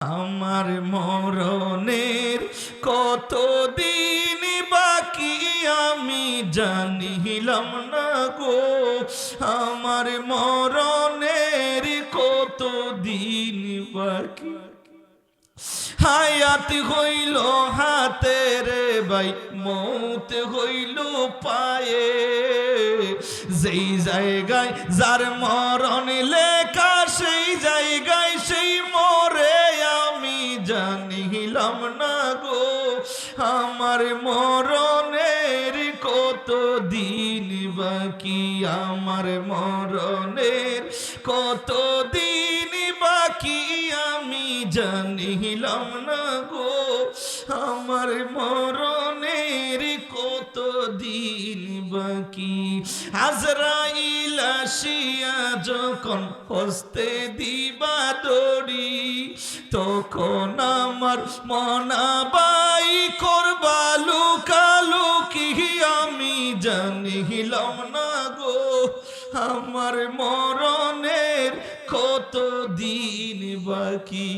আমার মরণের কতদিন বাকি আমি জানিলাম না গো। আমার মরণের কতদিন বাকি, হায়াত হইল হাতে রে ভাই, মৌত হইল পায়ে। যেই জায়গায় যার মরণ লেখা সেই জায়গায় সেই মরে আমি জানিলাম না গো। আমার মরণের কত দিন বাকি, আমার মরণের কত দিন বাকি আমি জানিলাম না গো। আমার মরণের কত দিন বাকি। আজরাইল আসিয়া যখন হস্তে দিবা দড়ি, তখন আমার মনাবাই করবা লুকালুকি আমি জানিলাম না গো। আমার মরণের কত দিন বাকি।